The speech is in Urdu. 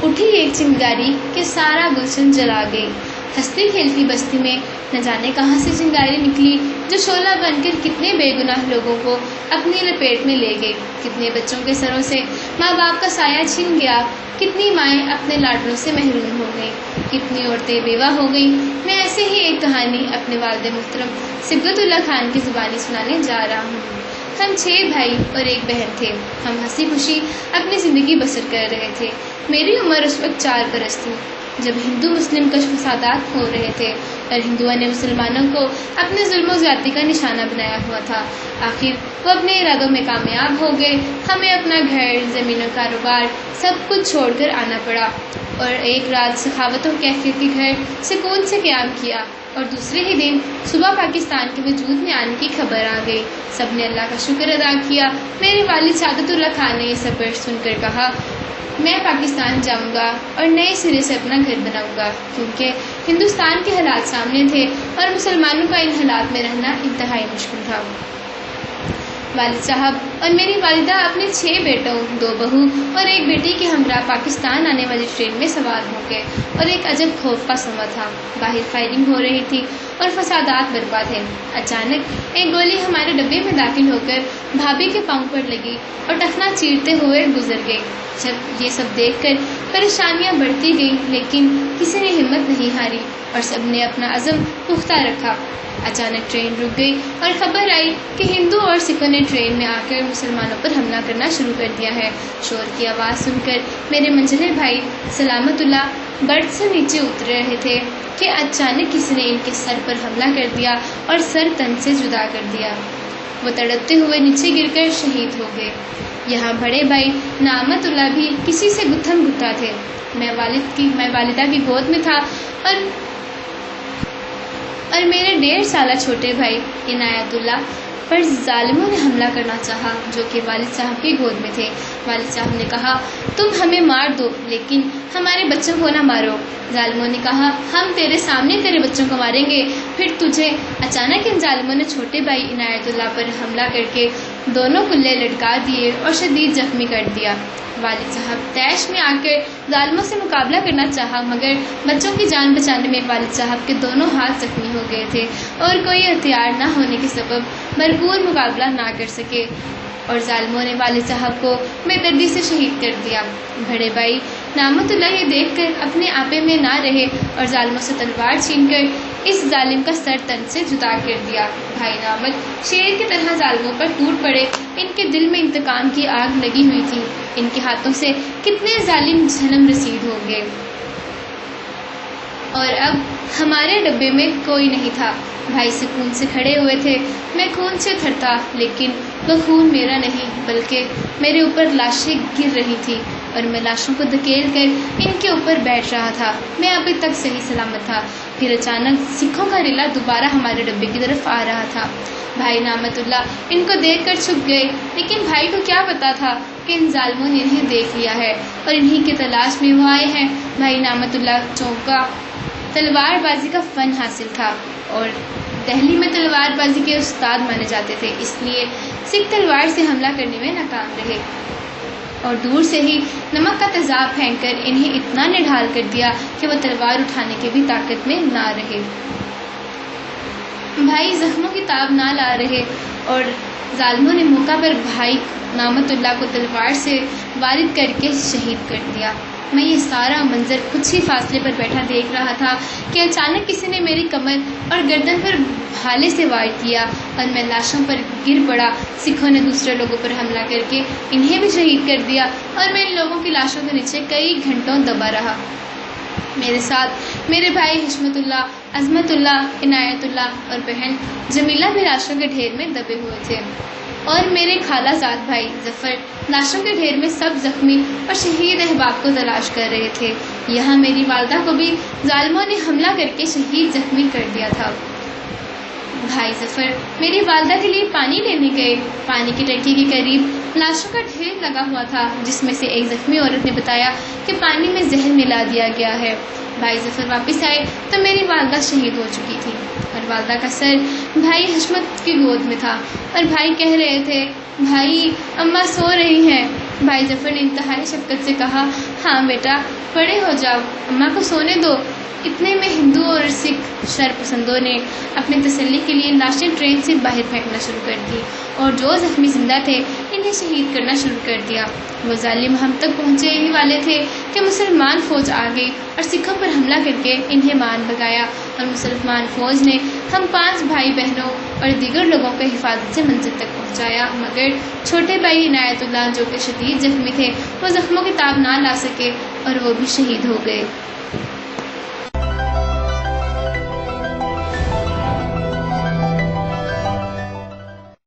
اٹھی ایک چنگاری کہ سارا گلشن جلا گئی۔ ہنستی کھیلتی بستی میں نہ جانے کہاں سے چنگاری نکلی جو شعلہ بن کر کتنے بے گناہ لوگوں کو اپنی لپیٹ میں لے گئی۔ کتنے بچوں کے سروں سے ماں باپ کا سایہ چھن گیا، کتنی مائیں اپنے لاڈلوں سے محروم ہو گئیں، کتنی عورتیں بیوہ ہو گئیں۔ میں ایسے ہی ایک کہانی اپنے والد محترم صبغت اللہ خان کی زبانی سنانے جا رہا ہوں۔ ہم 6 بھائی اور ایک بہن تھے۔ ہم ہنسی خوشی اپنی زندگی بسر کر رہے تھے۔ میری عمر اس وقت 4 برس تھی جب ہندو مسلم کش فسادات ہو رہے تھے اور ہندوؤں نے مسلمانوں کو اپنے ظلم و زیادتی کا نشانہ بنایا ہوا تھا۔ آخر وہ اپنے ارادوں میں کامیاب ہو گئے۔ ہمیں اپنا گھر، زمین و کاروبار سب کچھ چھوڑ کر آنا پڑا اور ایک رات سخاوت و کیفیتی گھر سکون سے قیام کیا اور دوسرے ہی دن صبح پاکستان کے وجود میں آنے کی خبر آ گئی۔ سب نے اللہ کا شکر ادا کیا۔ میرے والد سعادت اللہ خان نے یہ خبر سن کر کہا، میں پاکستان جاؤں گا اور نئے سرے سے اپنا گھر بناؤں گا، کیونکہ ہندوستان کے حالات سامنے تھے اور مسلمانوں کا ان حالات میں رہنا انتہائی مشکل تھا۔ والد صاحب اور میری والدہ اپنے 6 بیٹوں، 2 بہو اور ایک بیٹی کے ہمراہ پاکستان آنے والی ٹرین میں سوار ہو گئے اور ایک عجب خوف کا سما تھا۔ باہر فائرنگ ہو رہی تھی اور فسادات برپا تھے۔ اچانک ایک گولی ہمارے ڈبے میں داخل ہو کر بھابھی کے پاؤں پر لگی اور ٹخنا چیرتے ہوئے گزر گئی۔ جب یہ سب دیکھ کر پریشانیاں بڑھتی گئیں، لیکن کسی نے ہمت نہیں ہاری اور سب نے اپنا عزم پختہ رکھا۔ اچانک ٹرین رک گئی اور خبر آئی کہ ہندو اور سکھوں نے ٹرین میں آ کر مسلمانوں پر حملہ کرنا شروع کر دیا ہے۔ شور کی آواز سن کر میرے منجلے بھائی سلامت اللہ برتھ سے نیچے اتر رہے تھے کہ اچانک کسی نے ان کے سر پر حملہ کر دیا اور سر تن سے جدا کر دیا۔ وہ تڑپتے ہوئے نیچے گر کر شہید ہو گئے۔ یہاں بڑے بھائی نعمت اللہ بھی کسی سے گتھم گتھا تھے۔ میں والدہ کی گود میں تھا اور میرے 1.5 سالہ چھوٹے بھائی عنایت اللہ پر ظالموں نے حملہ کرنا چاہا جو کہ والد صاحب کی گود میں تھے۔ والد صاحب نے کہا، تم ہمیں مار دو لیکن ہمارے بچوں کو نہ مارو۔ ظالموں نے کہا، ہم تیرے سامنے تیرے بچوں کو ماریں گے پھر تجھے۔ اچانک ان ظالموں نے چھوٹے بھائی عنایت اللہ پر حملہ کر کے دونوں کلے لٹکا دیے اور شدید زخمی کر دیا۔ والد صاحب طیش میں آ کر ظالموں سے مقابلہ کرنا چاہا، مگر بچوں کی جان بچانے میں والد صاحب کے دونوں ہاتھ زخمی ہو گئے تھے اور کوئی ہتھیار نہ ہونے کے سبب بھرپور مقابلہ نہ کر سکے اور ظالموں نے والد صاحب کو بے دردی سے شہید کر دیا۔ بڑے بھائی نعمت اللہ یہ دیکھ کر اپنے آپے میں نہ رہے اور ظالموں سے تلوار چھین کر اس ظالم کا سر تن سے جدا کر دیا۔ بھائی نعمت شیر کی طرح ظالموں پر ٹوٹ پڑے۔ ان کے دل میں انتقام کی آگ لگی ہوئی تھی۔ ان کے ہاتھوں سے کتنے ظالم جہنم رسید ہو گئے اور اب ہمارے ڈبے میں کوئی نہیں تھا۔ بھائی سکون سے کھڑے ہوئے تھے۔ میں خون سے تھر تھا، لیکن وہ خون میرا نہیں بلکہ میرے اوپر لاشیں گر رہی تھی اور میں لاشوں کو دھکیل کر ان کے اوپر بیٹھ رہا تھا۔ میں ابھی تک صحیح سلامت تھا۔ پھر اچانک سکھوں کا ریلا دوبارہ ہمارے ڈبے کی طرف آ رہا تھا۔ بھائی نعمت اللہ ان کو دیکھ کر چھپ گئے، لیکن بھائی کو کیا پتا تھا کہ ان ظالموں نے انہیں دیکھ لیا ہے اور انہی کی تلاش میں وہ آئے ہیں۔ بھائی نعمت اللہ چونکا تلوار بازی کا فن حاصل تھا اور دہلی میں تلوار بازی کے استاد مانے جاتے تھے، اس لیے سکھ تلوار سے حملہ کرنے میں ناکام رہے اور دور سے ہی نمک کا تیزاب پھینک کر انہیں اتنا نڈھال کر دیا کہ وہ تلوار اٹھانے کی بھی طاقت میں نہ رہے۔ بھائی زخموں کی تاب نہ لا رہے اور ظالموں نے موقع پر بھائی نعمت اللہ کو تلوار سے وارد کر کے شہید کر دیا۔ میں یہ سارا منظر کچھ ہی فاصلے پر بیٹھا دیکھ رہا تھا کہ اچانک کسی نے میری کمر اور گردن پر بھالے سے وار کیا اور میں لاشوں پر گر پڑا۔ سکھوں نے دوسرے لوگوں پر حملہ کر کے انہیں بھی شہید کر دیا اور میں ان لوگوں کی لاشوں کے نیچے کئی گھنٹوں دبا رہا۔ میرے ساتھ میرے بھائی حشمت اللہ، عظمت اللہ، عنایت اللہ اور بہن جمیلہ بھی لاشوں کے ڈھیر میں دبے ہوئے تھے اور میرے خالہ زاد بھائی ظفر لاشوں کے ڈھیر میں سب زخمی اور شہید احباب کو تلاش کر رہے تھے۔ یہاں میری والدہ کو بھی ظالموں نے حملہ کر کے شہید زخمی کر دیا تھا۔ بھائی ظفر میری والدہ کے لیے پانی لینے گئے۔ پانی کی ٹنکی کے قریب لاشوں کا ڈھیر لگا ہوا تھا، جس میں سے ایک زخمی عورت نے بتایا کہ پانی میں زہر ملا دیا گیا ہے۔ بھائی ظفر واپس آئے تو میری والدہ شہید ہو چکی تھی اور والدہ کا سر بھائی حشمت کی گود میں تھا اور بھائی کہہ رہے تھے، بھائی اماں سو رہی ہیں۔ بھائی ظفر نے انتہائی شفقت سے کہا، ہاں بیٹا بڑے ہو جاؤ، اماں کو سونے دو۔ اتنے میں ہندو اور سکھ شر پسندوں نے اپنی تسلی کے لیے لاشیں ٹرین سے باہر پھینکنا شروع کر دی اور جو زخمی زندہ تھے انہیں شہید کرنا شروع کر دیا۔ وہ ظالم ہم تک پہنچے ہی والے تھے کہ مسلمان فوج آ گئی اور سکھوں پر حملہ کر کے انہیں مار بھگایا، اور مسلمان فوج نے ہم 5 بھائی بہنوں اور دیگر لوگوں کو حفاظت سے منزل تک پہنچایا، مگر چھوٹے بھائی عنایت اللہ جو کہ شدید زخمی تھے وہ زخموں کی تاب نہ لا سکے اور وہ بھی شہید ہو گئے۔